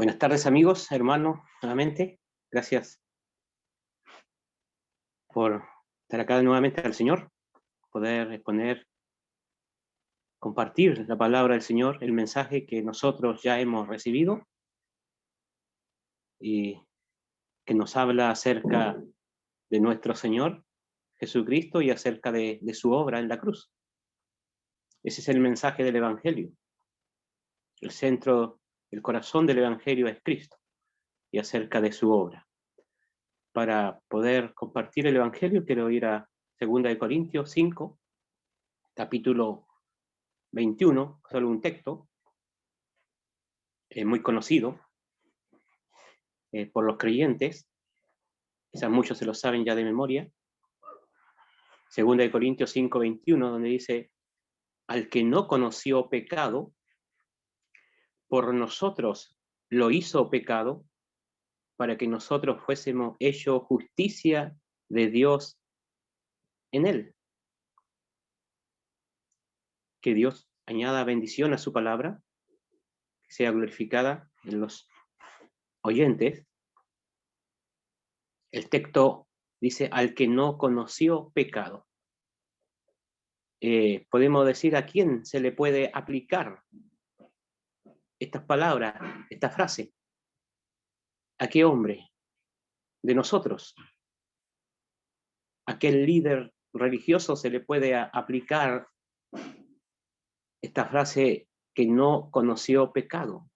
Buenas tardes, amigos, hermanos, nuevamente. Gracias por estar acá nuevamente al Señor, poder exponer, compartir la palabra del Señor, el mensaje que nosotros ya hemos recibido y que nos habla acerca de nuestro Señor Jesucristo y acerca de su obra en la cruz. Ese es el mensaje del Evangelio. El centro, el corazón del Evangelio es Cristo y acerca de su obra. Para poder compartir el Evangelio, quiero ir a 2 Corintios 5, capítulo 21, solo un texto muy conocido por los creyentes, quizás muchos se lo saben ya de memoria. 2 Corintios 5, 21, donde dice: al que no conoció pecado, por nosotros lo hizo pecado, para que nosotros fuésemos hechos justicia de Dios en él. Que Dios añada bendición a su palabra, que sea glorificada en los oyentes. El texto dice: al que no conoció pecado. Podemos decir a quién se le puede aplicar estas palabras, esta frase. ¿A qué hombre de nosotros? ¿A qué líder religioso se le puede aplicar esta frase, que no conoció pecado?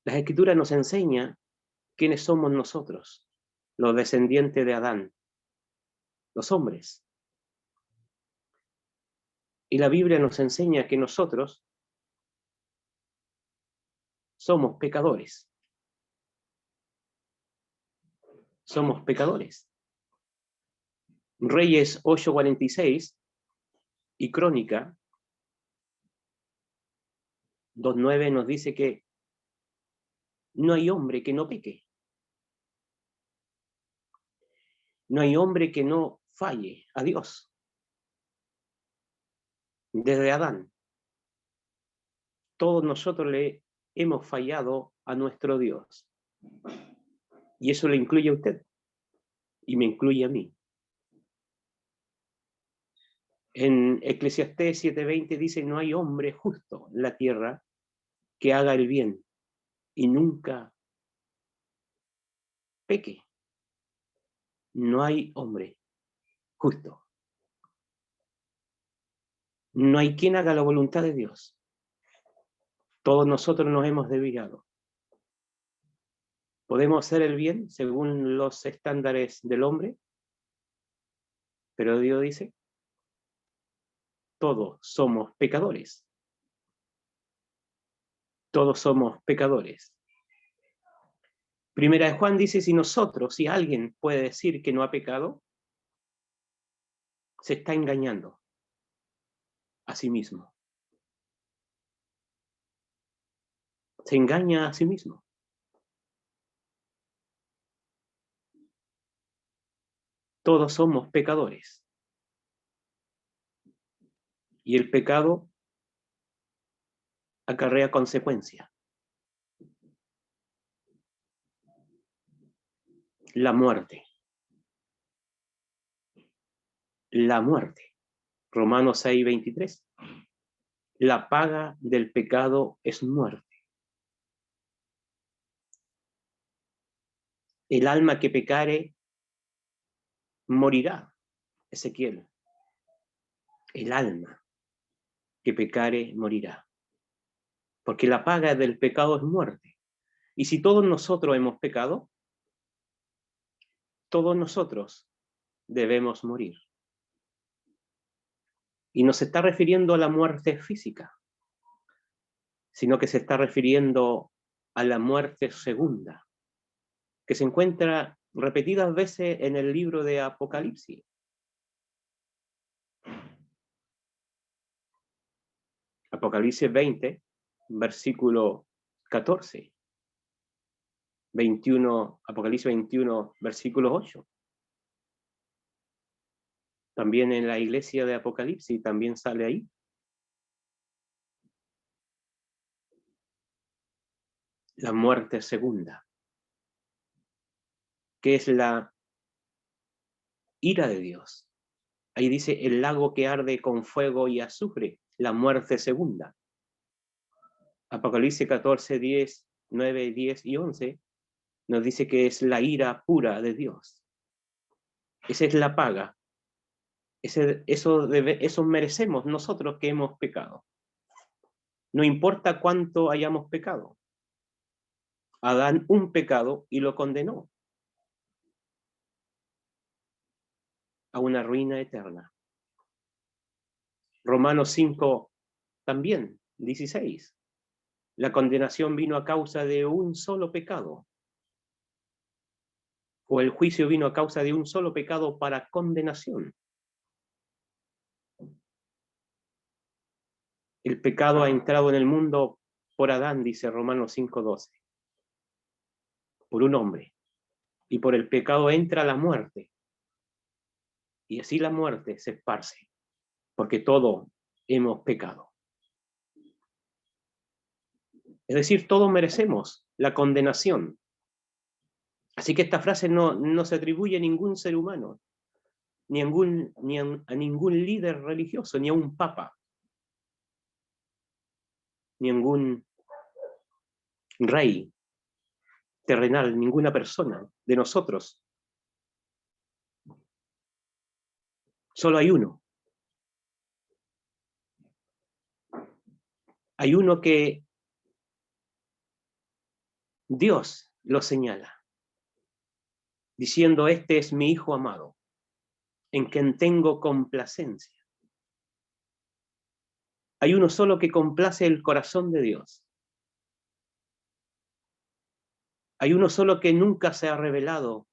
Las Escrituras nos enseñan quiénes somos nosotros, los descendientes de Adán, los hombres. Y la Biblia nos enseña que nosotros somos pecadores. Somos pecadores. Reyes 8:46 y Crónica 2:9 nos dice que no hay hombre que no peque. No hay hombre que no falle a Dios. Desde Adán, todos nosotros le hemos fallado a nuestro Dios. Y eso le incluye a usted y me incluye a mí. En Eclesiastés 7:20 dice: no hay hombre justo en la tierra que haga el bien y nunca peque. No hay hombre justo. No hay quien haga la voluntad de Dios. Todos nosotros nos hemos desviado. Podemos hacer el bien según los estándares del hombre, pero Dios dice: todos somos pecadores. Todos somos pecadores. Primera de Juan dice: si alguien puede decir que no ha pecado, se está engañando a sí mismo. Se engaña a sí mismo. Todos somos pecadores. Y el pecado acarrea consecuencias. La muerte. La muerte. Romanos 6:23. La paga del pecado es muerte. El alma que pecare morirá. Ezequiel. El alma que pecare morirá. Porque la paga del pecado es muerte. Y si todos nosotros hemos pecado, todos nosotros debemos morir. Y no se está refiriendo a la muerte física, sino que se está refiriendo a la muerte segunda, que se encuentra repetidas veces en el libro de Apocalipsis. Apocalipsis 20, versículo 14. 21, Apocalipsis 21, versículo 8. También en la iglesia de Apocalipsis también sale ahí. la muerte segunda, que es la ira de Dios. Ahí dice el lago que arde con fuego y azufre, la muerte segunda. Apocalipsis 14, 10, 9, 10 y 11 nos dice que es la ira pura de Dios. Esa es la paga. Eso merecemos nosotros que hemos pecado. No importa cuánto hayamos pecado. Adán un pecado y lo condenó a una ruina eterna. Romanos 5 también, 16. La condenación vino a causa de un solo pecado. O el juicio vino a causa de un solo pecado para condenación. El pecado ha entrado en el mundo por Adán, dice Romanos 5:12. Por un hombre. Y por el pecado entra la muerte. Y así la muerte se esparce. Porque todos hemos pecado. Es decir, todos merecemos la condenación. Así que esta frase no se atribuye a ningún ser humano, ni a ningún líder religioso, ni a un papa, ni a ningún rey terrenal, ninguna persona de nosotros. Solo hay uno. Hay uno que Dios lo señala, diciendo: este es mi Hijo amado, en quien tengo complacencia. Hay uno solo que complace el corazón de Dios. Hay uno solo que nunca se ha revelado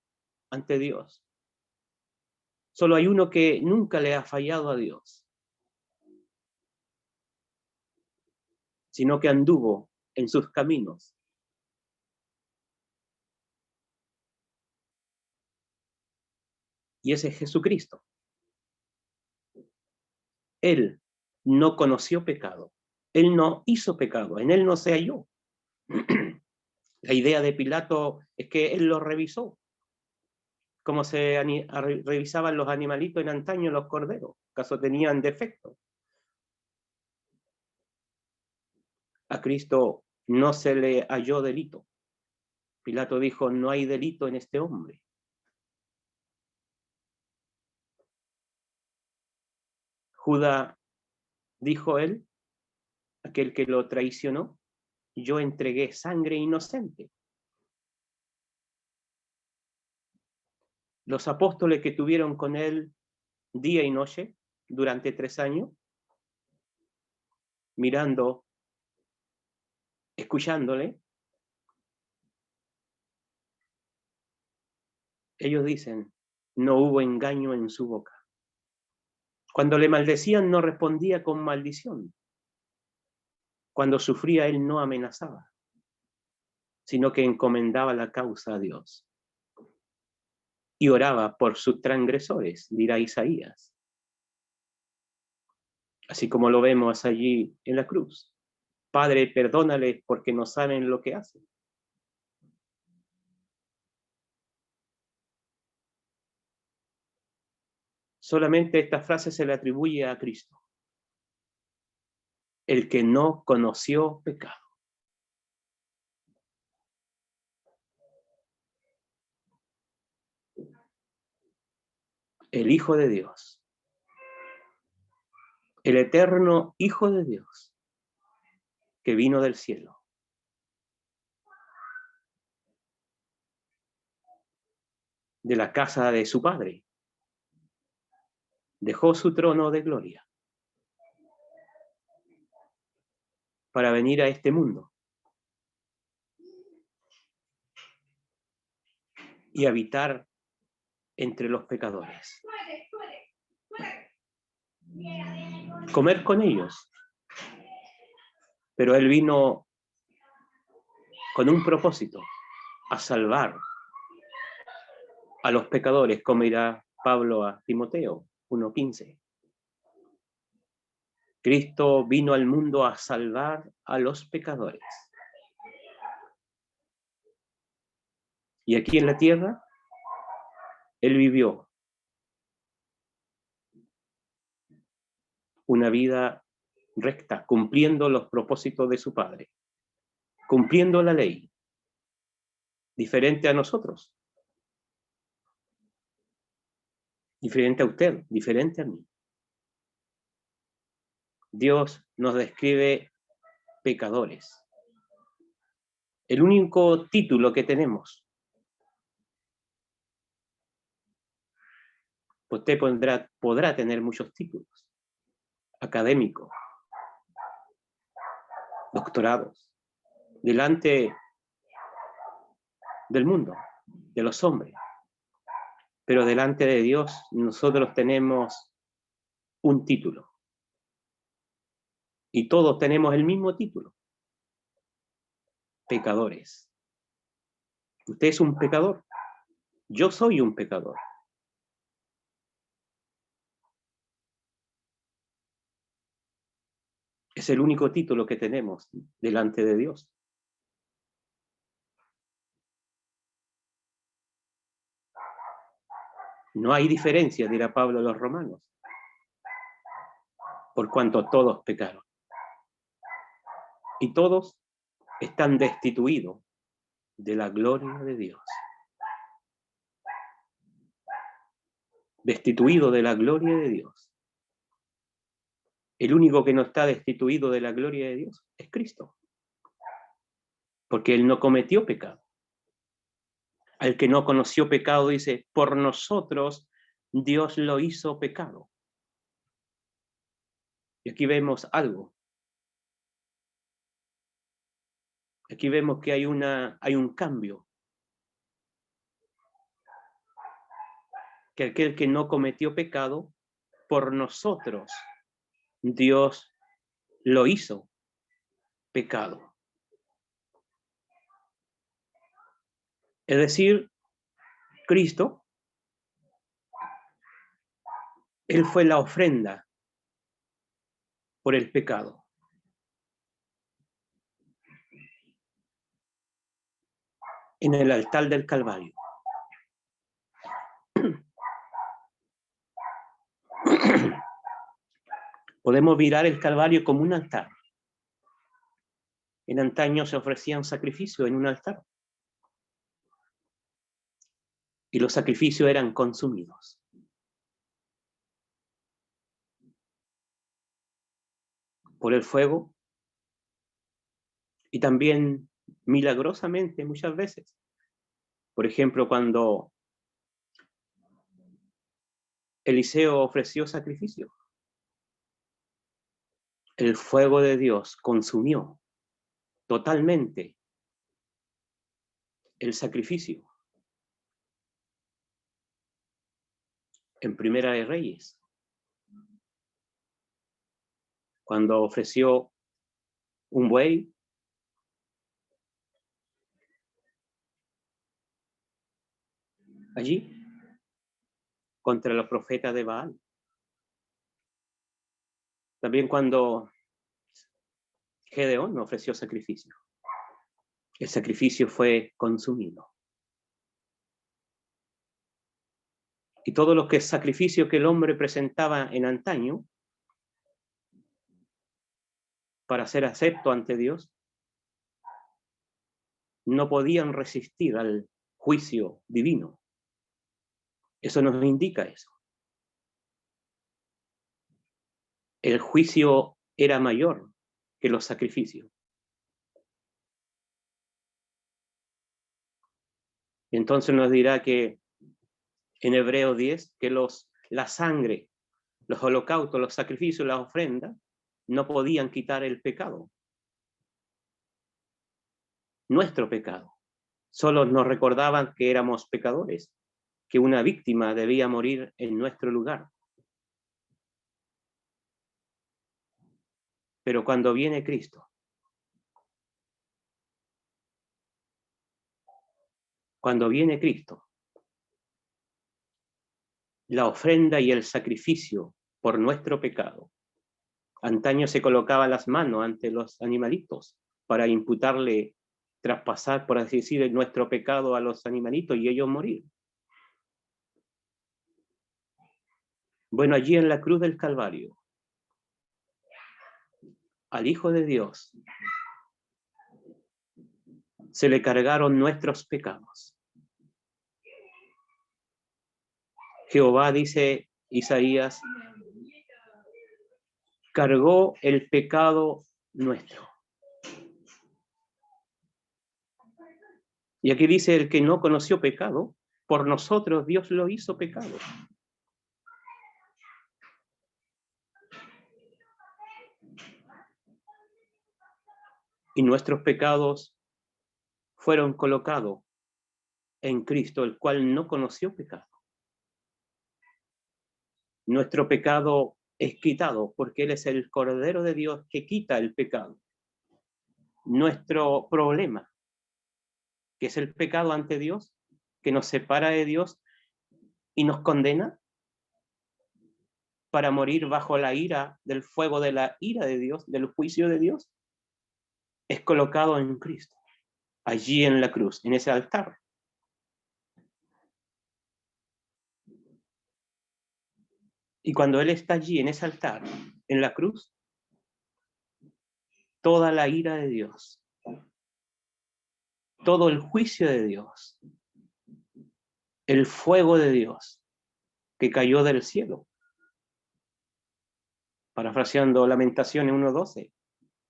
ante Dios. Solo hay uno que nunca le ha fallado a Dios, sino que anduvo en sus caminos. Y ese es Jesucristo. Él no conoció pecado. Él no hizo pecado. En él no se halló. La idea de Pilato es que él lo revisó, como se revisaban los animalitos en antaño, los corderos, acaso tenían defecto. A Cristo no se le halló delito. Pilato dijo: no hay delito en este hombre. Judas, dijo él, aquel que lo traicionó: yo entregué sangre inocente. Los apóstoles que tuvieron con él día y noche durante 3 años, mirando, escuchándole, ellos dicen: no hubo engaño en su boca. Cuando le maldecían, no respondía con maldición. Cuando sufría, él no amenazaba, sino que encomendaba la causa a Dios. Y oraba por sus transgresores, dirá Isaías. Así como lo vemos allí en la cruz. Padre, perdónales porque no saben lo que hacen. Solamente esta frase se le atribuye a Cristo, el que no conoció pecado. El Hijo de Dios, el eterno Hijo de Dios, que vino del cielo. De la casa de su Padre. Dejó su trono de gloria para venir a este mundo y habitar entre los pecadores. Comer con ellos. Pero él vino con un propósito: a salvar a los pecadores, como dirá Pablo a Timoteo 1:15. Cristo vino al mundo a salvar a los pecadores. Y aquí en la tierra, Él vivió una vida recta, cumpliendo los propósitos de su Padre, cumpliendo la ley, diferente a nosotros, diferente a usted, diferente a mí. Dios nos describe pecadores. El único título que tenemos. Usted podrá tener muchos títulos, académicos, doctorados, delante del mundo, de los hombres. Pero delante de Dios nosotros tenemos un título. Y todos tenemos el mismo título. Pecadores. Usted es un pecador. Yo soy un pecador. Es el único título que tenemos delante de Dios. No hay diferencia, dirá Pablo a los romanos, por cuanto todos pecaron. Y todos están destituidos de la gloria de Dios. Destituido de la gloria de Dios. El único que no está destituido de la gloria de Dios es Cristo. Porque Él no cometió pecado. Al que no conoció pecado dice, por nosotros Dios lo hizo pecado. Y aquí vemos algo. Aquí vemos que hay un cambio. Que aquel que no cometió pecado, por nosotros Dios lo hizo pecado. Es decir, Cristo, Él fue la ofrenda por el pecado. En el altar del Calvario. Podemos mirar el Calvario como un altar. En antaño se ofrecían sacrificios en un altar. Y los sacrificios eran consumidos. Por el fuego. Y también milagrosamente muchas veces. Por ejemplo, cuando Eliseo ofreció sacrificio, el fuego de Dios consumió totalmente el sacrificio. En Primera de Reyes, cuando ofreció un buey, allí, contra los profetas de Baal. También cuando Gedeón ofreció sacrificio, el sacrificio fue consumido. Y todos los sacrificios que el hombre presentaba en antaño para ser acepto ante Dios, no podían resistir al juicio divino. Eso nos indica eso. El juicio era mayor que los sacrificios. Entonces nos dirá que en Hebreos 10, que la sangre, los holocaustos, los sacrificios, las ofrendas, no podían quitar el pecado. Nuestro pecado. Solo nos recordaban que éramos pecadores, que una víctima debía morir en nuestro lugar. Pero cuando viene Cristo, la ofrenda y el sacrificio por nuestro pecado. Antaño se colocaban las manos ante los animalitos para imputarle traspasar, por así decir, nuestro pecado a los animalitos y ellos morir. Bueno, allí en la cruz del Calvario, al Hijo de Dios se le cargaron nuestros pecados. Jehová, dice Isaías, cargó el pecado nuestro. Y aquí dice, el que no conoció pecado, por nosotros Dios lo hizo pecado. Y nuestros pecados fueron colocados en Cristo, el cual no conoció pecado. Nuestro pecado es quitado porque Él es el Cordero de Dios que quita el pecado. Nuestro problema, que es el pecado ante Dios, que nos separa de Dios y nos condena para morir bajo la ira del fuego de la ira de Dios, del juicio de Dios, es colocado en Cristo, allí en la cruz, en ese altar. Y cuando Él está allí en ese altar, en la cruz, toda la ira de Dios, todo el juicio de Dios, el fuego de Dios que cayó del cielo. Parafraseando Lamentaciones 1:12,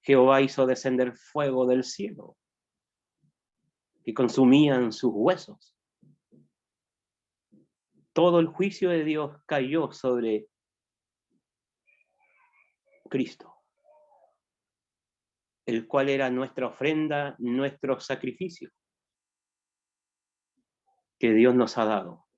Jehová hizo descender fuego del cielo que consumían sus huesos. Todo el juicio de Dios cayó sobre Cristo, el cual era nuestra ofrenda, nuestro sacrificio que Dios nos ha dado.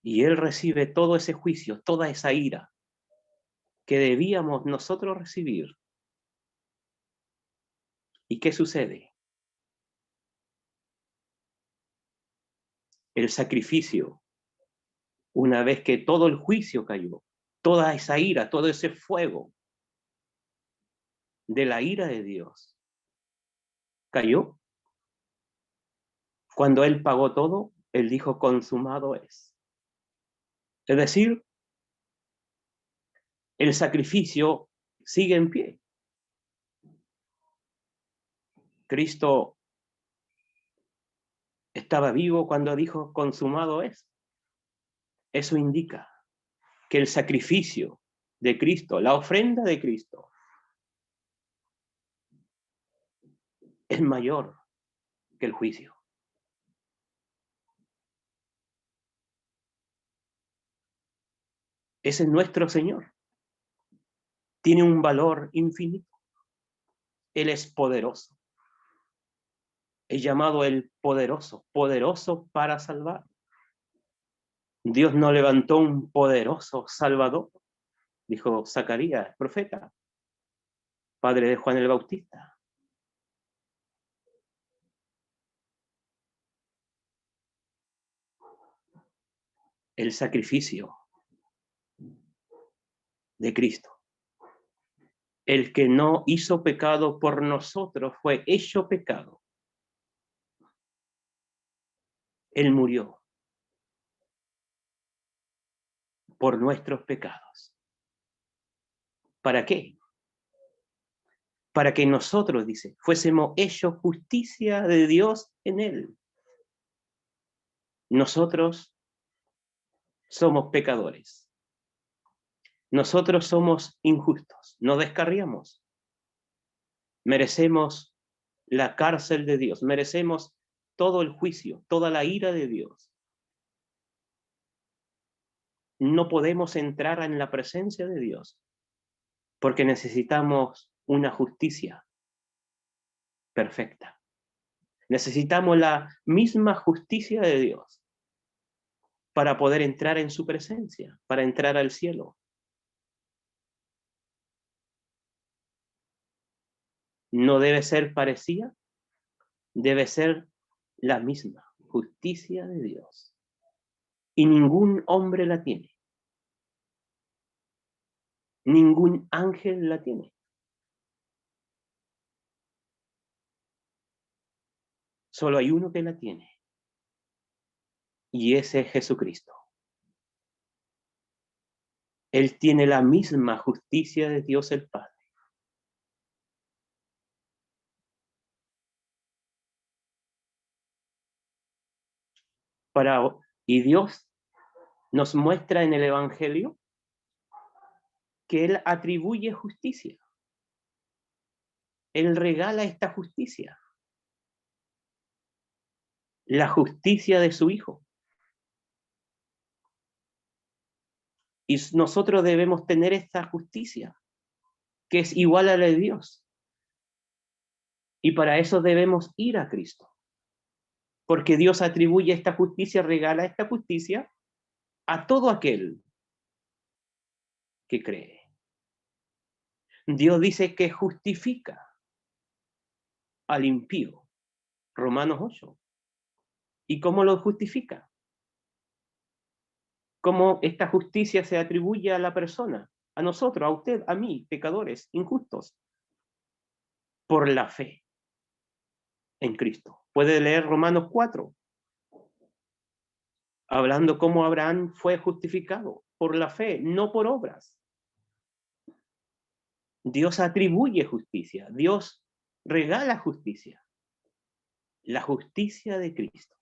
Y Él recibe todo ese juicio, toda esa ira que debíamos nosotros recibir. ¿Y qué sucede? El sacrificio, una vez que todo el juicio cayó, toda esa ira, todo ese fuego de la ira de Dios cayó. Cuando Él pagó todo, Él dijo, consumado es. Es decir, el sacrificio sigue en pie. Cristo estaba vivo cuando dijo, consumado es. Eso indica que el sacrificio de Cristo, la ofrenda de Cristo, es mayor que el juicio. Ese es nuestro Señor. Tiene un valor infinito. Él es poderoso. Es llamado el poderoso, poderoso para salvar. Dios no levantó un poderoso Salvador, dijo Zacarías, profeta, padre de Juan el Bautista. El sacrificio de Cristo. El que no hizo pecado por nosotros fue hecho pecado. Él murió por nuestros pecados. ¿Para qué? Para que nosotros, dice, fuésemos hechos justicia de Dios en Él. Nosotros somos pecadores. Nosotros somos injustos, nos descarriamos. Merecemos la cárcel de Dios, merecemos todo el juicio, toda la ira de Dios. No podemos entrar en la presencia de Dios porque necesitamos una justicia perfecta. Necesitamos la misma justicia de Dios para poder entrar en su presencia, para entrar al cielo. No debe ser parecida, debe ser la misma justicia de Dios. Y ningún hombre la tiene. Ningún ángel la tiene. Solo hay uno que la tiene. Y ese es Jesucristo. Él tiene la misma justicia de Dios el Padre. Y Dios nos muestra en el Evangelio que Él atribuye justicia. Él regala esta justicia. La justicia de su Hijo. Y nosotros debemos tener esta justicia, que es igual a la de Dios. Y para eso debemos ir a Cristo. Porque Dios atribuye esta justicia, regala esta justicia a todo aquel que cree. Dios dice que justifica al impío. Romanos 8. ¿Y cómo lo justifica? ¿Cómo esta justicia se atribuye a la persona? A nosotros, a usted, a mí, pecadores, injustos. Por la fe en Cristo. Puede leer Romanos 4. Hablando cómo Abraham fue justificado por la fe, no por obras. Dios atribuye justicia. Dios regala justicia. La justicia de Cristo.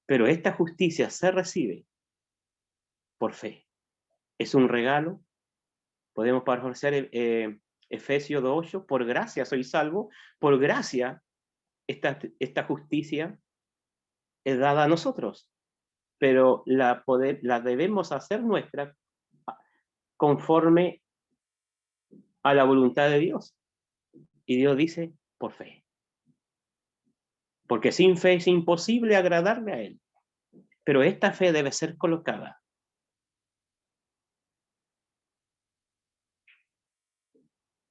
Pero esta justicia se recibe por fe. Es un regalo. Podemos parafrasear Efesios 2:8. Por gracia soy salvo. Por gracia esta justicia es dada a nosotros. Pero la debemos hacer nuestra conforme a la voluntad de Dios. Y Dios dice, por fe. Porque sin fe es imposible agradarle a Él. Pero esta fe debe ser colocada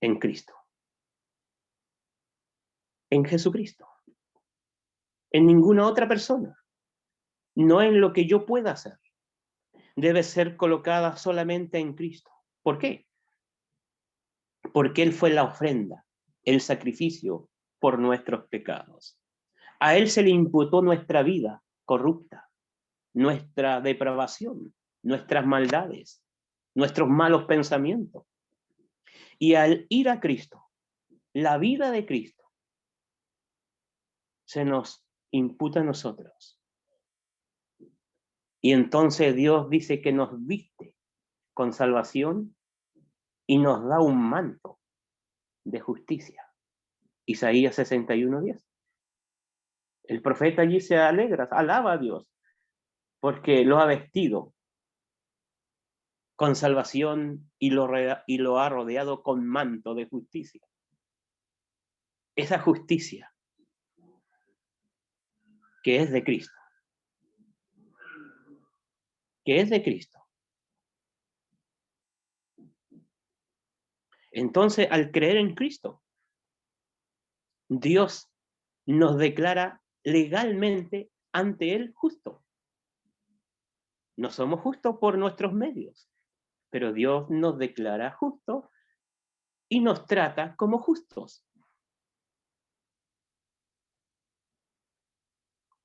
en Cristo. En Jesucristo. En ninguna otra persona. No en lo que yo pueda hacer. Debe ser colocada solamente en Cristo. ¿Por qué? Porque Él fue la ofrenda, el sacrificio por nuestros pecados. A Él se le imputó nuestra vida corrupta, nuestra depravación, nuestras maldades, nuestros malos pensamientos. Y al ir a Cristo, la vida de Cristo se nos imputa a nosotros. Y entonces Dios dice que nos viste con salvación y nos da un manto de justicia. Isaías 61:10. El profeta allí se alegra, alaba a Dios, porque lo ha vestido con salvación y lo ha rodeado con manto de justicia. Esa justicia que es de Cristo. Que es de Cristo. Entonces, al creer en Cristo, Dios nos declara legalmente ante Él justo. No somos justos por nuestros medios, pero Dios nos declara justos y nos trata como justos.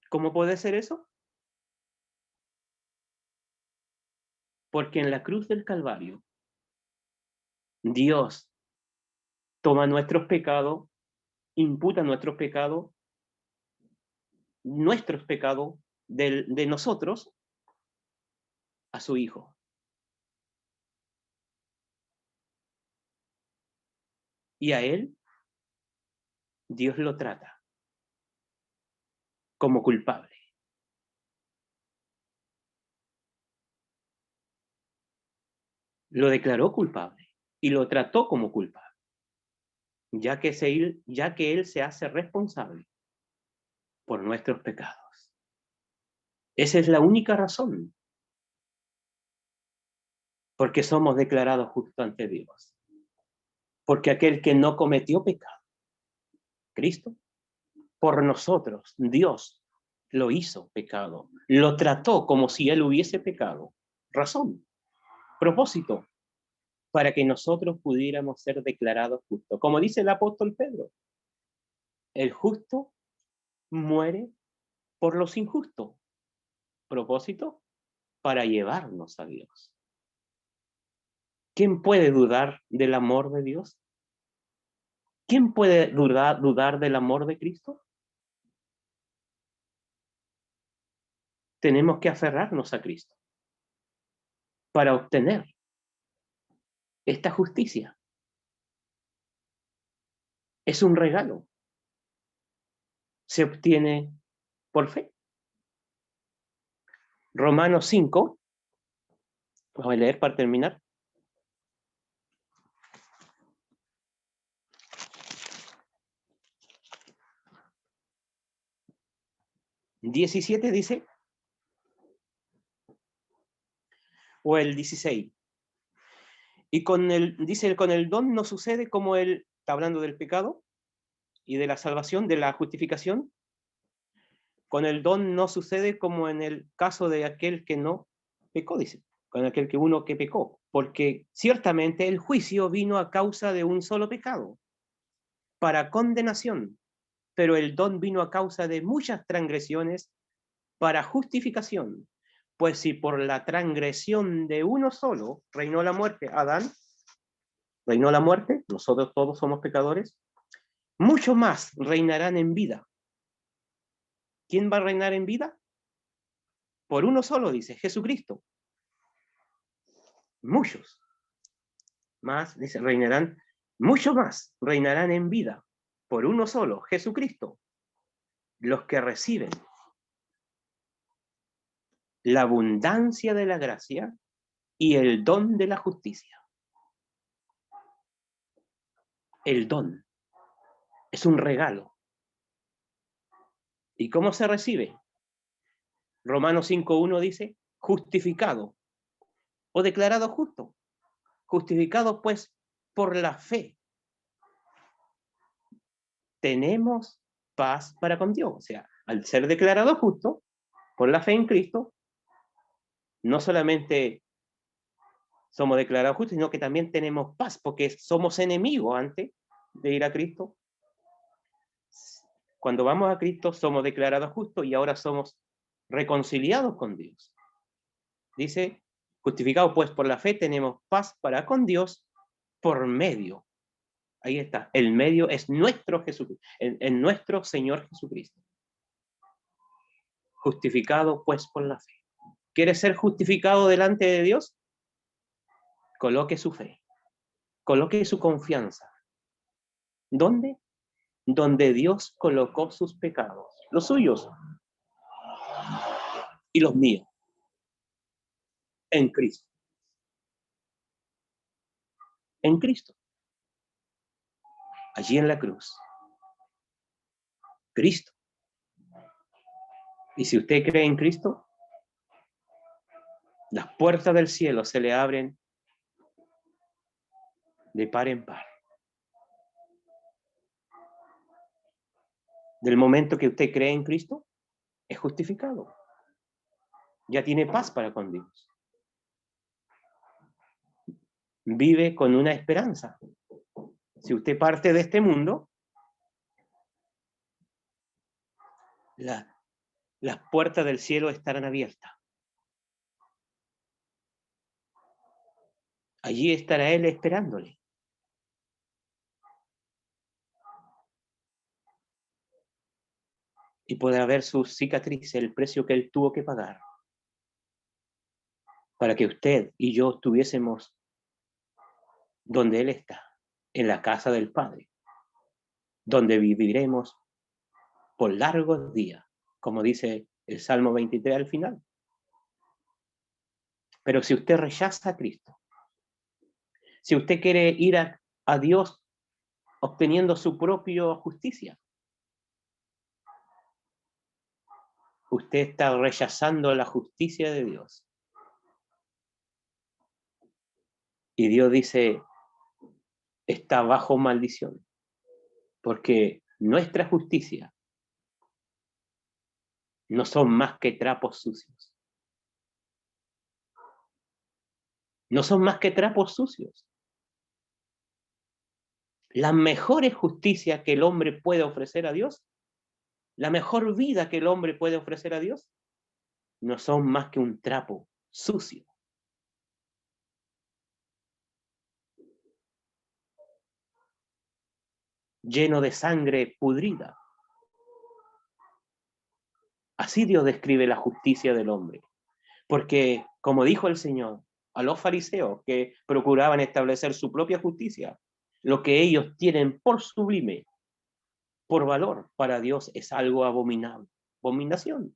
¿Cómo puede ser eso? Porque en la cruz del Calvario, Dios toma nuestros pecados, imputa nuestros pecados de nosotros a su Hijo. Y a Él, Dios lo trata como culpable. Lo declaró culpable y lo trató como culpable, ya que Él se hace responsable por nuestros pecados. Esa es la única razón, porque somos declarados justos ante Dios. Porque aquel que no cometió pecado, Cristo, por nosotros, Dios lo hizo pecado, lo trató como si él hubiese pecado. Razón, propósito, para que nosotros pudiéramos ser declarados justos. Como dice el apóstol Pedro, el justo muere por los injustos. Propósito, para llevarnos a Dios. ¿Quién puede dudar del amor de Dios? ¿Quién puede dudar del amor de Cristo? Tenemos que aferrarnos a Cristo para obtener esta justicia. Es un regalo. Se obtiene por fe. Romanos 5, vamos a leer para terminar. ¿17 dice? O el 16. Y dice, con el don no sucede como él, está hablando del pecado y de la salvación, de la justificación. Con el don no sucede como en el caso de aquel que no pecó, dice, con aquel que uno que pecó, porque ciertamente el juicio vino a causa de un solo pecado, para condenación, pero el don vino a causa de muchas transgresiones para justificación. Pues si por la transgresión de uno solo reinó la muerte, Adán, reinó la muerte, nosotros todos somos pecadores, mucho más reinarán en vida. ¿Quién va a reinar en vida? Por uno solo, dice, Jesucristo. Muchos más, dice, reinarán, mucho más reinarán en vida por uno solo, Jesucristo, los que reciben la abundancia de la gracia y el don de la justicia. El don es un regalo. ¿Y cómo se recibe? Romanos 5:1 dice, justificado o declarado justo. Justificado pues por la fe. Tenemos paz para con Dios. O sea, al ser declarado justo por la fe en Cristo, no solamente somos declarados justos, sino que también tenemos paz, porque somos enemigos antes de ir a Cristo. Cuando vamos a Cristo somos declarados justos y ahora somos reconciliados con Dios. Dice, justificados pues por la fe tenemos paz para con Dios por medio. Ahí está, el medio es nuestro Jesucristo, en nuestro Señor Jesucristo. Justificado pues por la fe. ¿Quiere ser justificado delante de Dios? Coloque su fe, coloque su confianza. ¿Dónde? Donde Dios colocó sus pecados, los suyos y los míos, en Cristo. En Cristo, allí en la cruz. Cristo. Y si usted cree en Cristo, las puertas del cielo se le abren de par en par. Del momento que usted cree en Cristo, es justificado. Ya tiene paz para con Dios. Vive con una esperanza. Si usted parte de este mundo, las puertas del cielo estarán abiertas. Allí estará Él esperándole. Y podrá ver su cicatriz, el precio que Él tuvo que pagar para que usted y yo estuviésemos donde Él está, en la casa del Padre, donde viviremos por largos días, como dice el Salmo 23 al final. Pero si usted rechaza a Cristo, si usted quiere ir a Dios obteniendo su propia justicia, usted está rechazando la justicia de Dios. Y Dios dice, está bajo maldición, porque nuestra justicia no son más que trapos sucios. No son más que trapos sucios. La mejor justicia que el hombre puede ofrecer a Dios, la mejor vida que el hombre puede ofrecer a Dios, no son más que un trapo sucio. Lleno de sangre pudrida. Así Dios describe la justicia del hombre. Porque, como dijo el Señor a los fariseos que procuraban establecer su propia justicia, lo que ellos tienen por sublime, por valor, para Dios es algo abominable. Abominación.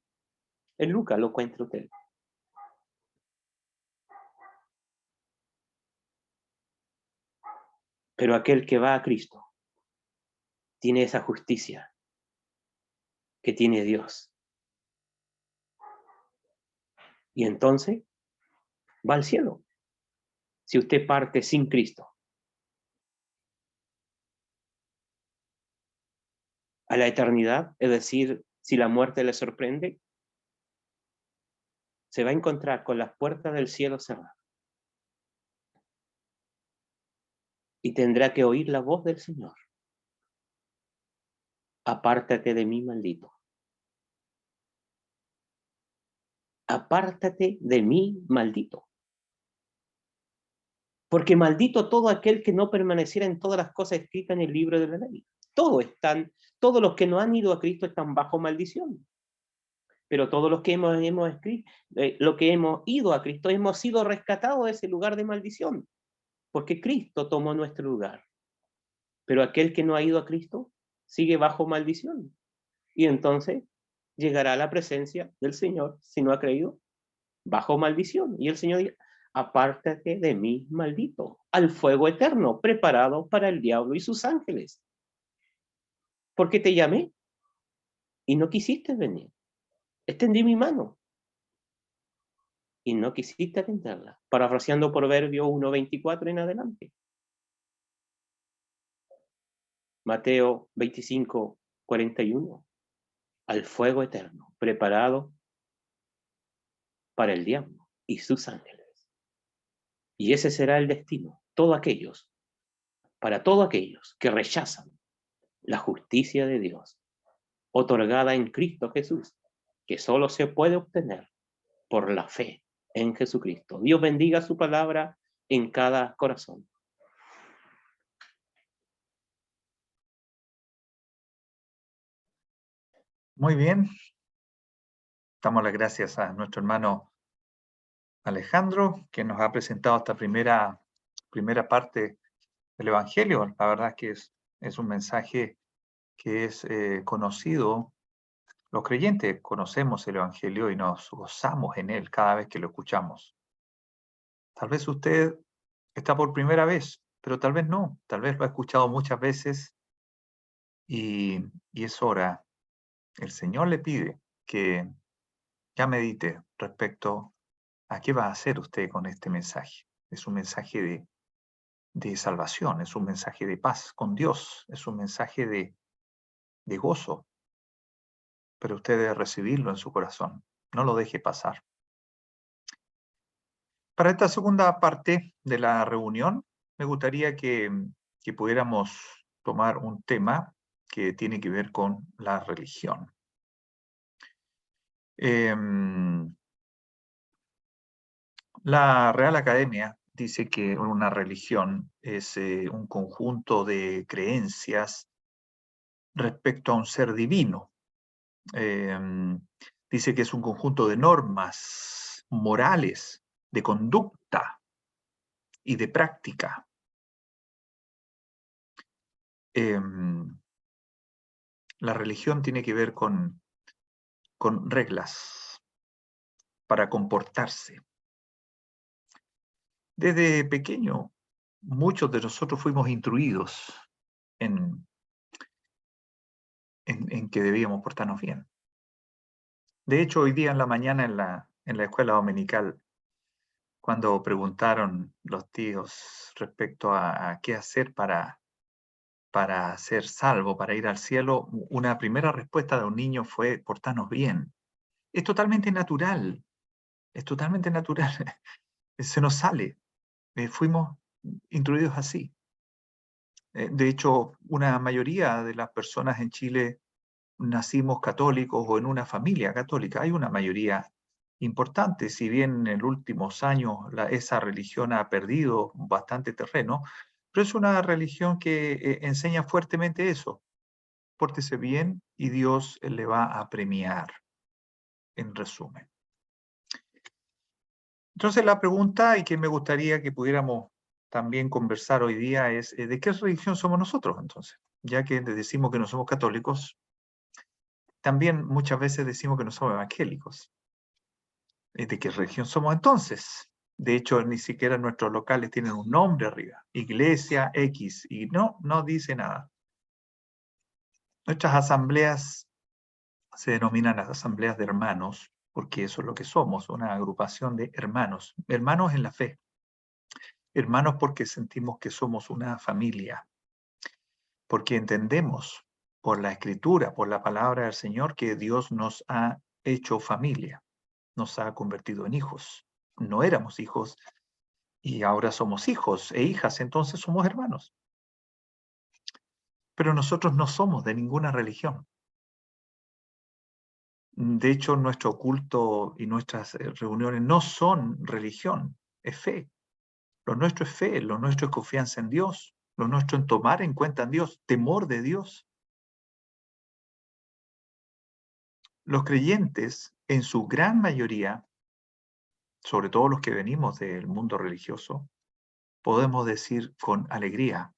En Lucas lo cuenta usted. Pero aquel que va a Cristo tiene esa justicia que tiene Dios. Y entonces va al cielo. Si usted parte sin Cristo, a la eternidad, es decir, si la muerte le sorprende, se va a encontrar con las puertas del cielo cerradas. Y tendrá que oír la voz del Señor. Apártate de mí, maldito. Apártate de mí, maldito. Porque maldito todo aquel que no permaneciera en todas las cosas escritas en el libro de la ley. Todos los que no han ido a Cristo están bajo maldición. Pero todos los que hemos escrito, lo que hemos ido a Cristo, hemos sido rescatados de ese lugar de maldición. Porque Cristo tomó nuestro lugar. Pero aquel que no ha ido a Cristo sigue bajo maldición. Y entonces llegará a la presencia del Señor, si no ha creído, bajo maldición. Y el Señor dice, apártate de mí, maldito, al fuego eterno, preparado para el diablo y sus ángeles. Porque te llamé y no quisiste venir. Extendí mi mano y no quisiste atenderla. Parafraseando Proverbio 1:24 en adelante. Mateo 25:41. Al fuego eterno, preparado para el diablo y sus ángeles. Y ese será el destino. Para todos aquellos que rechazan la justicia de Dios, otorgada en Cristo Jesús, que solo se puede obtener por la fe en Jesucristo. Dios bendiga su palabra en cada corazón. Muy bien. Damos las gracias a nuestro hermano Alejandro, que nos ha presentado esta primera parte del Evangelio. La verdad es que es un mensaje que es conocido. Los creyentes conocemos el Evangelio y nos gozamos en él cada vez que lo escuchamos. Tal vez usted está por primera vez, pero tal vez no. Tal vez lo ha escuchado muchas veces y es hora. El Señor le pide que ya medite respecto a qué va a hacer usted con este mensaje. Es un mensaje de salvación, es un mensaje de paz con Dios, es un mensaje de gozo, pero usted debe recibirlo en su corazón. No lo deje pasar. Para esta segunda parte de la reunión, me gustaría que pudiéramos tomar un tema que tiene que ver con la religión. La Real Academia dice que una religión es un conjunto de creencias respecto a un ser divino. Dice que es un conjunto de normas morales, de conducta y de práctica. La religión tiene que ver con reglas para comportarse. Desde pequeño, muchos de nosotros fuimos instruidos en que debíamos portarnos bien. De hecho, hoy día en la mañana en la escuela dominical, cuando preguntaron los tíos respecto a qué hacer para ser salvo, para ir al cielo, una primera respuesta de un niño fue portarnos bien. Es totalmente natural, es totalmente natural. Se nos sale. Fuimos instruidos así. De hecho, una mayoría de las personas en Chile nacimos católicos o en una familia católica. Hay una mayoría importante, si bien en los últimos años esa religión ha perdido bastante terreno, pero es una religión que enseña fuertemente eso. Pórtese bien y Dios le va a premiar, en resumen. Entonces la pregunta, y que me gustaría que pudiéramos también conversar hoy día, es ¿de qué religión somos nosotros entonces? Ya que decimos que no somos católicos, también muchas veces decimos que no somos evangélicos. ¿De qué religión somos entonces? De hecho, ni siquiera nuestros locales tienen un nombre arriba, Iglesia X, y no dice nada. Nuestras asambleas se denominan las asambleas de hermanos, porque eso es lo que somos, una agrupación de hermanos, hermanos en la fe. Hermanos porque sentimos que somos una familia, porque entendemos por la Escritura, por la palabra del Señor, que Dios nos ha hecho familia, nos ha convertido en hijos. No éramos hijos y ahora somos hijos e hijas, entonces somos hermanos. Pero nosotros no somos de ninguna religión. De hecho, nuestro culto y nuestras reuniones no son religión, es fe. Lo nuestro es fe, lo nuestro es confianza en Dios, lo nuestro es tomar en cuenta en Dios, temor de Dios. Los creyentes, en su gran mayoría, sobre todo los que venimos del mundo religioso, podemos decir con alegría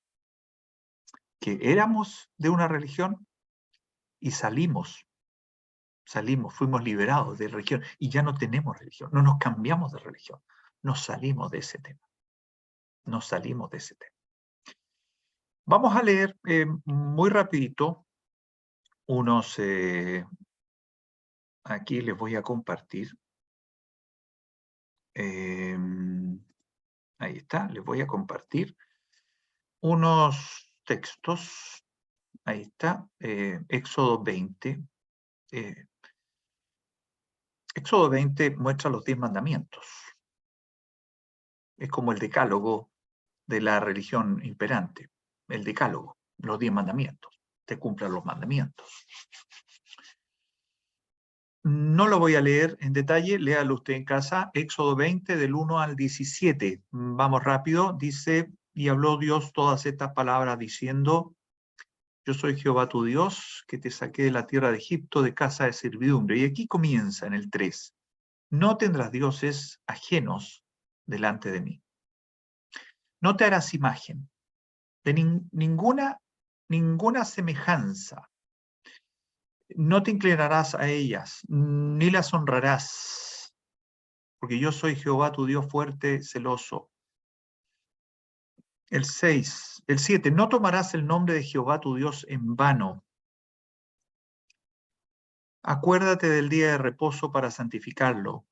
que éramos de una religión y salimos, fuimos liberados de religión y ya no tenemos religión, no nos cambiamos de religión, nos salimos de ese tema, nos salimos de ese tema. Vamos a leer muy rapidito unos, aquí les voy a compartir, ahí está, les voy a compartir unos textos, ahí está, Éxodo 20. Éxodo 20 muestra los 10 mandamientos. Es como el decálogo de la religión imperante, el decálogo, los 10 mandamientos. Te cumplan los mandamientos. No lo voy a leer en detalle, léalo usted en casa, Éxodo 20 del 1 al 17. Vamos rápido, dice, y habló Dios todas estas palabras diciendo, yo soy Jehová tu Dios, que te saqué de la tierra de Egipto de casa de servidumbre. Y aquí comienza en el 3. No tendrás dioses ajenos delante de mí. No te harás imagen de ninguna semejanza. No te inclinarás a ellas, ni las honrarás, porque yo soy Jehová tu Dios fuerte, celoso. El 6, el 7, no tomarás el nombre de Jehová tu Dios en vano. Acuérdate del día de reposo para santificarlo.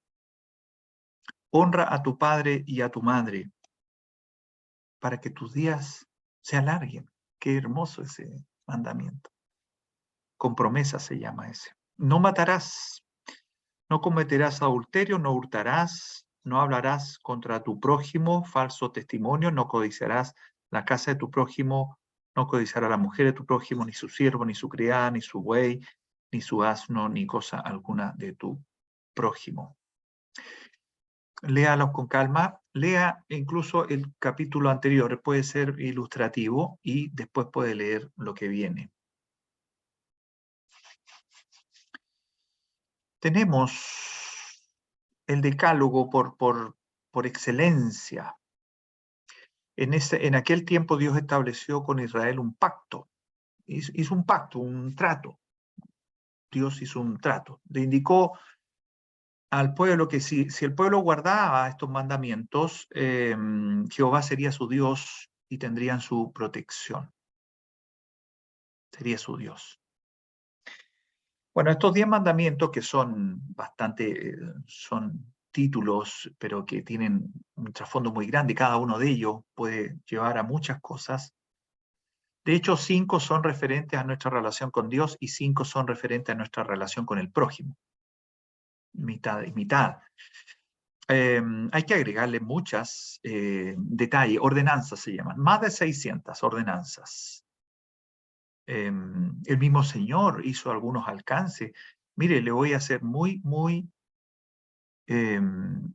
Honra a tu padre y a tu madre, para que tus días se alarguen. Qué hermoso ese mandamiento. Con promesa se llama ese. No matarás, no cometerás adulterio, no hurtarás, no hablarás contra tu prójimo, falso testimonio, no codiciarás la casa de tu prójimo, no codiciarás la mujer de tu prójimo, ni su siervo, ni su criada, ni su buey, ni su asno, ni cosa alguna de tu prójimo. Léalos con calma, lea incluso el capítulo anterior, puede ser ilustrativo y después puede leer lo que viene. Tenemos el decálogo por excelencia. En aquel tiempo Dios estableció con Israel un pacto. Hizo un pacto, un trato. Dios hizo un trato. Le indicó al pueblo que si el pueblo guardaba estos mandamientos, Jehová sería su Dios y tendrían su protección. Sería su Dios. Bueno, estos 10 mandamientos que son bastante, son títulos, pero que tienen un trasfondo muy grande, cada uno de ellos puede llevar a muchas cosas. De hecho, 5 son referentes a nuestra relación con Dios y 5 son referentes a nuestra relación con el prójimo. mitad y mitad. Hay que agregarle muchas detalles, ordenanzas se llaman, más de 600 ordenanzas. El mismo Señor hizo algunos alcances. Mire, le voy a hacer muy...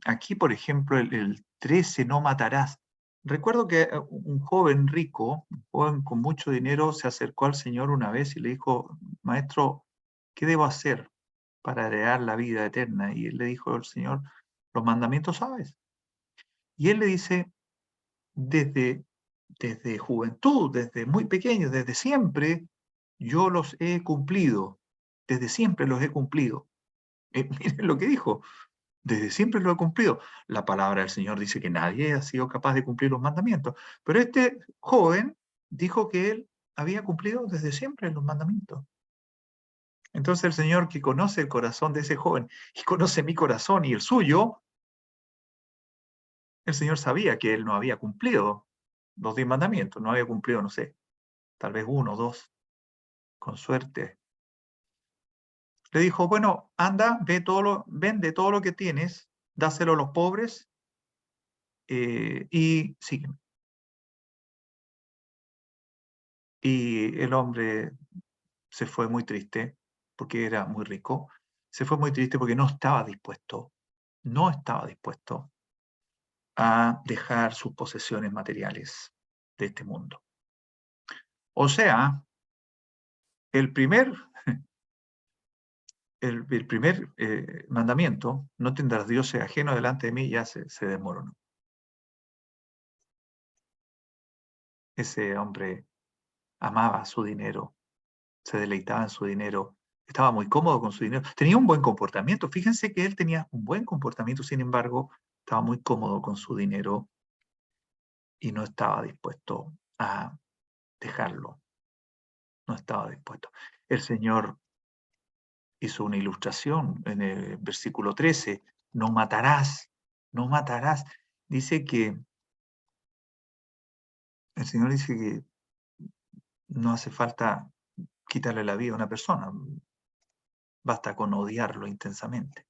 aquí, por ejemplo, el 13, no matarás. Recuerdo que un joven rico, un joven con mucho dinero, se acercó al Señor una vez y le dijo, Maestro, ¿qué debo hacer para heredar la vida eterna? Y él le dijo al Señor, los mandamientos sabes. Y él le dice, desde juventud, desde muy pequeño, desde siempre, yo los he cumplido. Desde siempre los he cumplido. Miren lo que dijo. Desde siempre lo he cumplido. La palabra del Señor dice que nadie ha sido capaz de cumplir los mandamientos. Pero este joven dijo que él había cumplido desde siempre los mandamientos. Entonces el Señor, que conoce el corazón de ese joven y conoce mi corazón y el suyo, el Señor sabía que él no había cumplido los 10 mandamientos, no había cumplido, no sé, tal vez 1 o 2, con suerte. Le dijo, bueno, anda, vende todo lo que tienes, dáselo a los pobres y sígueme. Y el hombre se fue muy triste, porque era muy rico, se fue muy triste porque no estaba dispuesto a dejar sus posesiones materiales de este mundo. O sea, el primer mandamiento, no tendrás dioses ajenos delante de mí, ya se desmoronó. Ese hombre amaba su dinero, se deleitaba en su dinero, estaba muy cómodo con su dinero, tenía un buen comportamiento. Fíjense que él tenía un buen comportamiento, sin embargo, estaba muy cómodo con su dinero y no estaba dispuesto a dejarlo. No estaba dispuesto. El Señor hizo una ilustración en el versículo 13, no matarás, no matarás. Dice que, el Señor dice que no hace falta quitarle la vida a una persona, basta con odiarlo intensamente.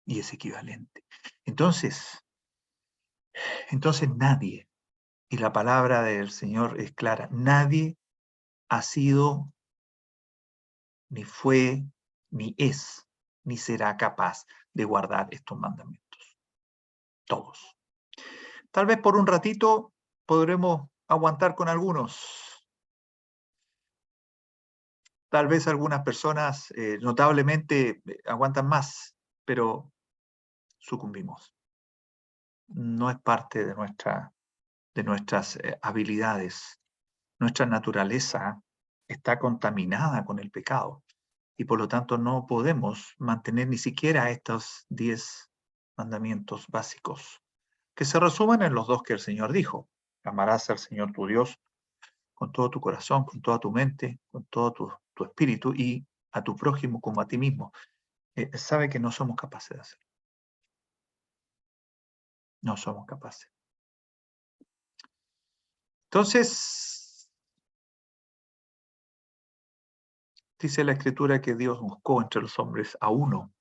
Y es equivalente. Entonces nadie, y la palabra del Señor es clara, nadie ha sido, ni fue, ni es, ni será capaz de guardar estos mandamientos. Todos. Tal vez por un ratito podremos aguantar con algunos. Tal vez algunas personas notablemente aguantan más, pero sucumbimos. No es parte de nuestras habilidades. Nuestra naturaleza está contaminada con el pecado y por lo tanto no podemos mantener ni siquiera estos 10 mandamientos básicos, que se resumen en los 2 que el Señor dijo. Amarás al Señor tu Dios con todo tu corazón, con toda tu mente, con todo tu espíritu y a tu prójimo como a ti mismo. Sabe que no somos capaces de hacerlo. No somos capaces. Entonces, dice la Escritura que Dios buscó entre los hombres a uno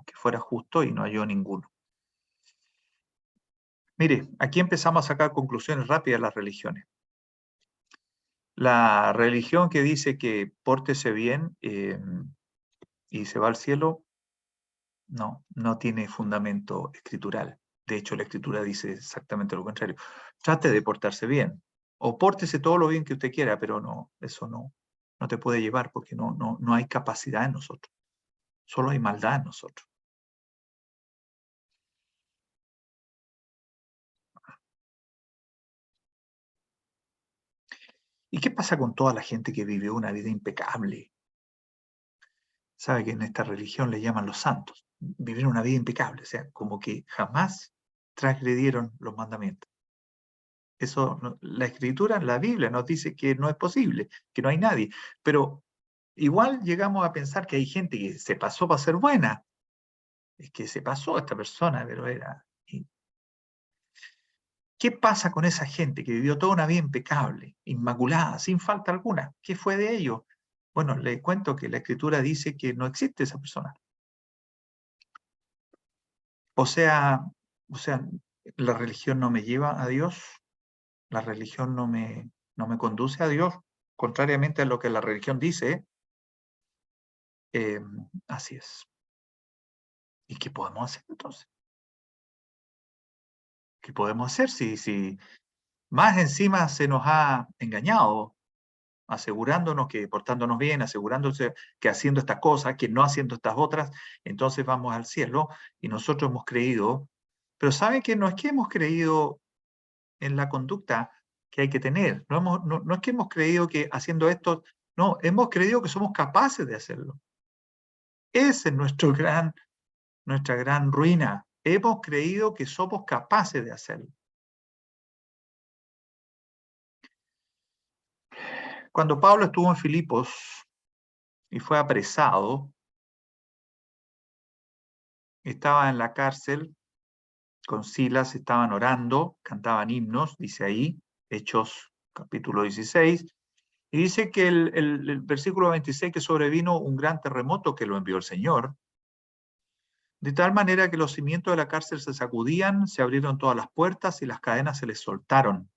que fuera justo y no halló ninguno. Mire, aquí empezamos a sacar conclusiones rápidas de las religiones. La religión que dice que pórtese bien y se va al cielo, no tiene fundamento escritural. De hecho, la Escritura dice exactamente lo contrario. Trate de portarse bien, o pórtese todo lo bien que usted quiera, pero no, eso no te puede llevar porque no hay capacidad en nosotros. Solo hay maldad en nosotros. ¿Y qué pasa con toda la gente que vivió una vida impecable? Sabe que en esta religión le llaman los santos. Vivieron una vida impecable, o sea, como que jamás transgredieron los mandamientos. Eso, la Escritura, la Biblia nos dice que no es posible, que no hay nadie. Pero igual llegamos a pensar que hay gente que se pasó para ser buena. Es que se pasó esta persona, pero era... ¿Qué pasa con esa gente que vivió toda una vida impecable, inmaculada, sin falta alguna? ¿Qué fue de ellos? Bueno, le cuento que la Escritura dice que no existe esa persona. O sea, la religión no me lleva a Dios, la religión no me conduce a Dios, contrariamente a lo que la religión dice. Así es. ¿Y qué podemos hacer entonces? ¿Qué podemos hacer si más encima se nos ha engañado, asegurándonos que portándonos bien, asegurándose que haciendo estas cosas, que no haciendo estas otras, entonces vamos al cielo? Y nosotros hemos creído, pero ¿saben que no es que hemos creído en la conducta que hay que tener? No es que hemos creído que haciendo esto, no, hemos creído que somos capaces de hacerlo. Esa es nuestra gran ruina. Hemos creído que somos capaces de hacerlo. Cuando Pablo estuvo en Filipos y fue apresado, estaba en la cárcel con Silas, estaban orando, cantaban himnos, dice ahí, Hechos capítulo 16, y dice que el versículo 26 que sobrevino un gran terremoto que lo envió el Señor, de tal manera que los cimientos de la cárcel se sacudían, se abrieron todas las puertas y las cadenas se les soltaron.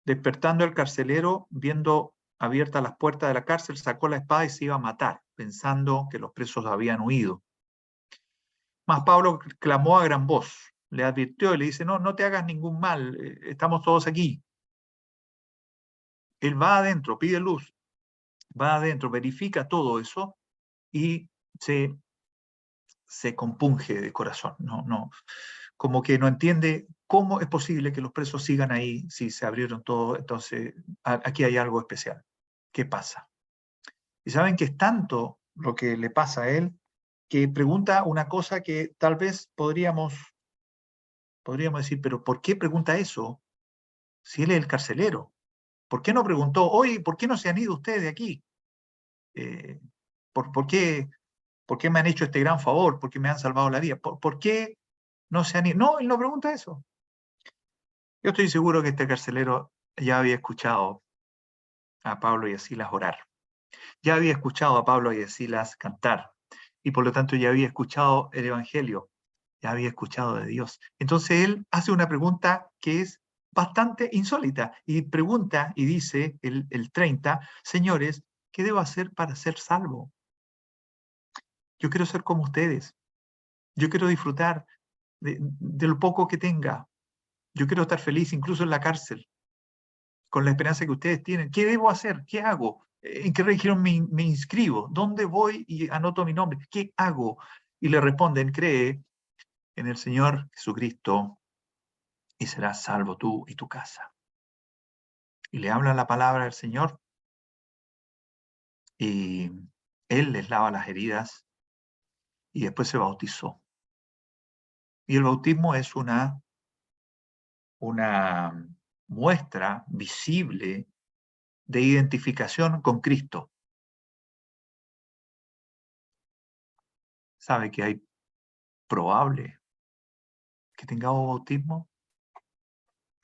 Despertando el carcelero, viendo abiertas las puertas de la cárcel, sacó la espada y se iba a matar, pensando que los presos habían huido. Mas Pablo clamó a gran voz, le advirtió y le dice: no te hagas ningún mal, estamos todos aquí. Él va adentro, pide luz, va adentro, verifica todo eso y se compunge de corazón. Como que no entiende cómo es posible que los presos sigan ahí si se abrieron todo. Entonces, aquí hay algo especial. ¿Qué pasa? Y saben que es tanto lo que le pasa a él que pregunta una cosa que tal vez podríamos decir, pero ¿por qué pregunta eso si él es el carcelero? ¿Por qué no preguntó: oye, ¿por qué no se han ido ustedes de aquí? ¿Por qué me han hecho este gran favor? ¿Por qué me han salvado la vida? ¿Por qué no se han ido? No, él no pregunta eso. Yo estoy seguro que este carcelero ya había escuchado a Pablo y a Silas orar. Ya había escuchado a Pablo y a Silas cantar. Y por lo tanto ya había escuchado el Evangelio. Ya había escuchado de Dios. Entonces él hace una pregunta que es bastante insólita. Y pregunta y dice el 30, señores, ¿qué debo hacer para ser salvo? Yo quiero ser como ustedes. Yo quiero disfrutar de lo poco que tenga. Yo quiero estar feliz incluso en la cárcel, con la esperanza que ustedes tienen. ¿Qué debo hacer? ¿Qué hago? ¿En qué religión me inscribo? ¿Dónde voy y anoto mi nombre? ¿Qué hago? Y le responden: cree en el Señor Jesucristo y serás salvo tú y tu casa. Y le hablan la palabra del Señor y Él les lava las heridas y después se bautizó. Y el bautismo es una muestra visible de identificación con Cristo. ¿Sabe que hay probable que tengamos bautismo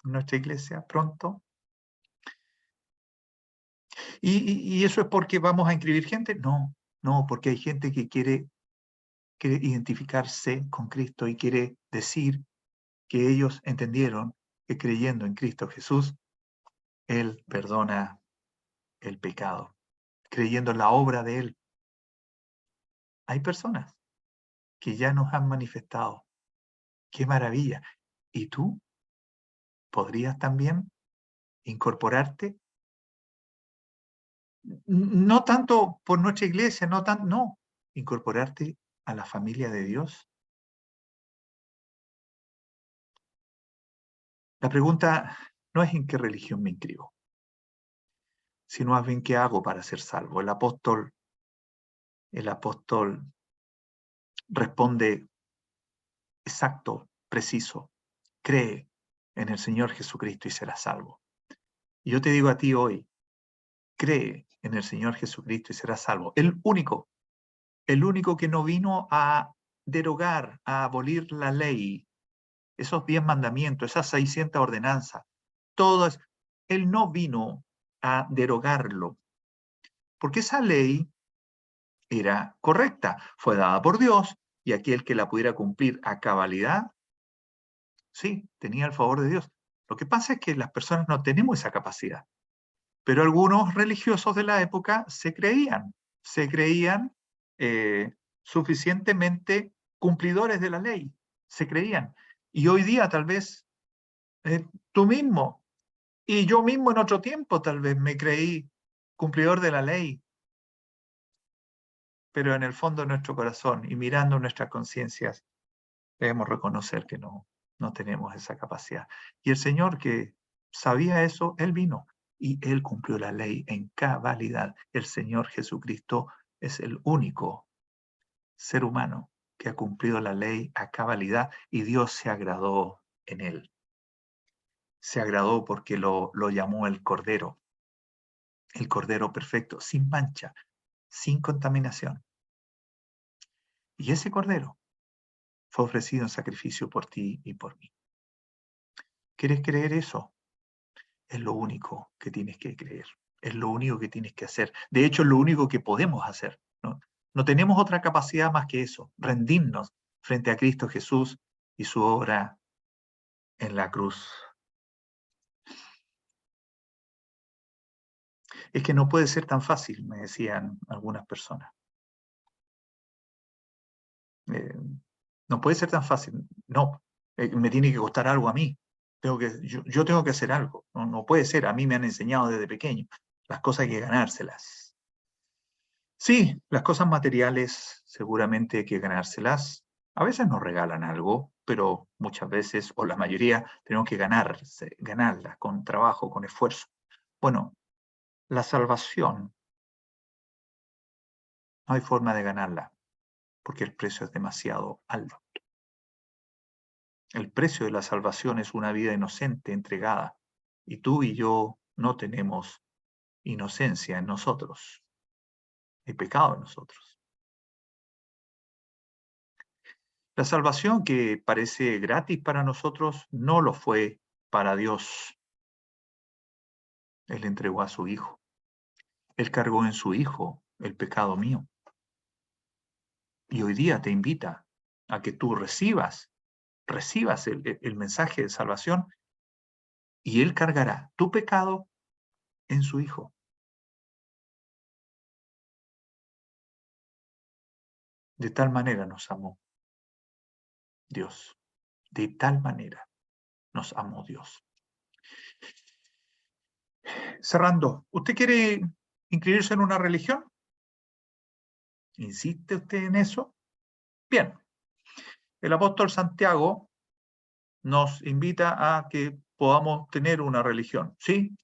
en nuestra iglesia pronto? ¿Y eso es porque vamos a inscribir gente? No, porque hay gente que quiere identificarse con Cristo y quiere decir que ellos entendieron que creyendo en Cristo Jesús, Él perdona el pecado, creyendo en la obra de Él. Hay personas que ya nos han manifestado. ¡Qué maravilla! ¿Y tú podrías también incorporarte? No tanto por nuestra iglesia, no, incorporarte a la familia de Dios. La pregunta no es en qué religión me inscribo, sino más bien qué hago para ser salvo. El apóstol responde exacto, preciso: cree en el Señor Jesucristo y serás salvo. Y yo te digo a ti hoy: cree en el Señor Jesucristo y serás salvo. El único que no vino a derogar, a abolir la ley, esos 10 mandamientos, esas 600 ordenanzas, todas, Él no vino a derogarlo, porque esa ley era correcta, fue dada por Dios y aquel que la pudiera cumplir a cabalidad, sí, tenía el favor de Dios. Lo que pasa es que las personas no tenemos esa capacidad, pero algunos religiosos de la época se creían suficientemente cumplidores de la ley, se creían. Y hoy día tal vez tú mismo y yo mismo en otro tiempo tal vez me creí cumplidor de la ley, pero en el fondo de nuestro corazón y mirando nuestras conciencias debemos reconocer que no tenemos esa capacidad. Y el Señor, que sabía eso, Él vino y Él cumplió la ley en cabalidad. El Señor Jesucristo es el único ser humano que ha cumplido la ley a cabalidad y Dios se agradó en Él. Se agradó porque lo llamó el Cordero perfecto, sin mancha, sin contaminación. Y ese Cordero fue ofrecido en sacrificio por ti y por mí. ¿Quieres creer eso? Es lo único que tienes que creer. Es lo único que tienes que hacer. De hecho, es lo único que podemos hacer, ¿no? No tenemos otra capacidad más que eso, rendirnos frente a Cristo Jesús y su obra en la cruz. Es que no puede ser tan fácil, me decían algunas personas. No puede ser tan fácil. No, me tiene que costar algo a mí. Yo tengo que hacer algo. No puede ser. A mí me han enseñado desde pequeño. Las cosas hay que ganárselas. Sí, las cosas materiales seguramente hay que ganárselas. A veces nos regalan algo, pero muchas veces, o la mayoría, tenemos que ganarlas con trabajo, con esfuerzo. Bueno, la salvación no hay forma de ganarla, porque el precio es demasiado alto. El precio de la salvación es una vida inocente entregada, y tú y yo no tenemos inocencia en nosotros, hay pecado en nosotros. La salvación que parece gratis para nosotros no lo fue para Dios. Él entregó a su Hijo. Él cargó en su Hijo el pecado mío. Y hoy día te invita a que tú recibas el mensaje de salvación y Él cargará tu pecado en su Hijo. De tal manera nos amó Dios. De tal manera nos amó Dios. Cerrando, ¿usted quiere inscribirse en una religión? ¿Insiste usted en eso? Bien, el apóstol Santiago nos invita a que podamos tener una religión, ¿sí?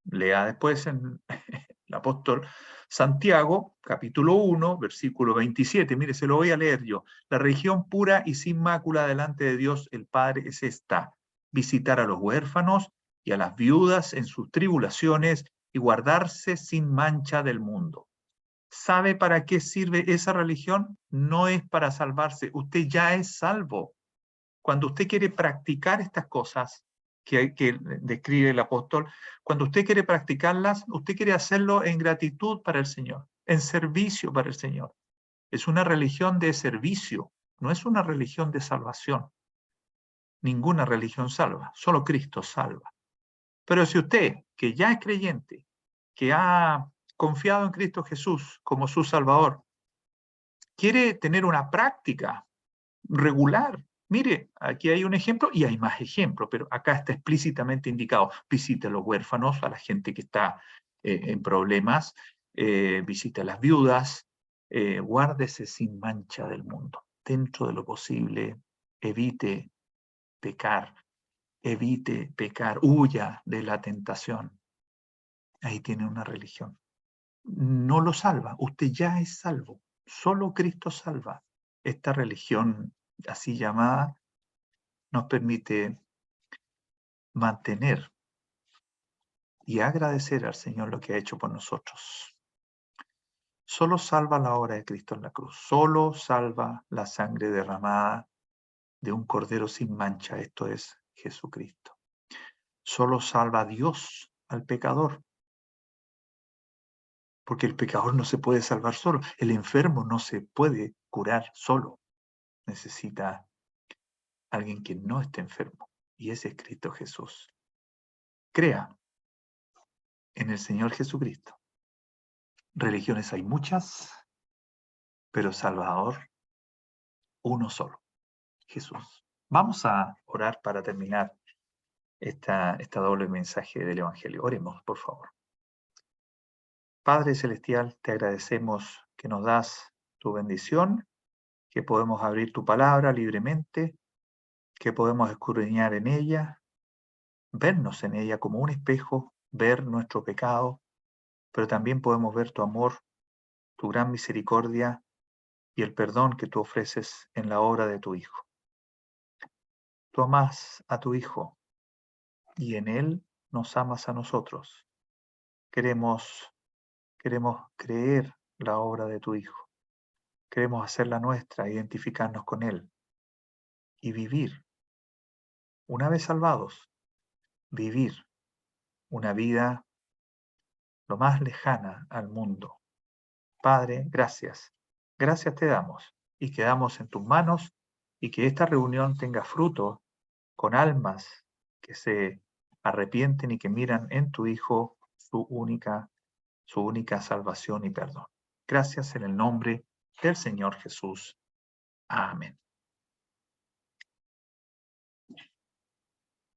Lea después en el apóstol Santiago, capítulo 1, versículo 27. Mire, se lo voy a leer yo. La religión pura y sin mácula delante de Dios el Padre es esta: visitar a los huérfanos y a las viudas en sus tribulaciones y guardarse sin mancha del mundo. ¿Sabe para qué sirve esa religión? No es para salvarse. Usted ya es salvo. Cuando usted quiere practicar estas cosas que describe el apóstol, cuando usted quiere practicarlas, usted quiere hacerlo en gratitud para el Señor, en servicio para el Señor. Es una religión de servicio, no es una religión de salvación. Ninguna religión salva, solo Cristo salva. Pero si usted, que ya es creyente, que ha confiado en Cristo Jesús como su Salvador, quiere tener una práctica regular. Mire, aquí hay un ejemplo y hay más ejemplos, pero acá está explícitamente indicado: visite a los huérfanos, a la gente que está en problemas, visite a las viudas, guárdese sin mancha del mundo. Dentro de lo posible, evite pecar, huya de la tentación. Ahí tiene una religión. No lo salva, usted ya es salvo, solo Cristo salva. Esta religión así llamada nos permite mantener y agradecer al Señor lo que ha hecho por nosotros. Solo salva la obra de Cristo en la cruz, solo salva la sangre derramada de un cordero sin mancha, esto es Jesucristo. Solo salva a Dios al pecador, porque el pecador no se puede salvar solo, el enfermo no se puede curar solo. Necesita alguien que no esté enfermo. Y ese es Cristo Jesús. Crea en el Señor Jesucristo. Religiones hay muchas, pero Salvador, uno solo, Jesús. Vamos a orar para terminar esta doble mensaje del Evangelio. Oremos, por favor. Padre Celestial, te agradecemos que nos das tu bendición, que podemos abrir tu palabra libremente, que podemos escudriñar en ella, vernos en ella como un espejo, ver nuestro pecado, pero también podemos ver tu amor, tu gran misericordia y el perdón que tú ofreces en la obra de tu Hijo. Tú amas a tu Hijo y en Él nos amas a nosotros. Queremos creer la obra de tu Hijo. Queremos hacerla nuestra, identificarnos con Él y vivir, una vez salvados, vivir una vida lo más lejana al mundo. Padre, gracias. Gracias te damos y quedamos en tus manos y que esta reunión tenga fruto con almas que se arrepienten y que miran en tu Hijo su única salvación y perdón. Gracias en el nombre del Señor Jesús. Amén.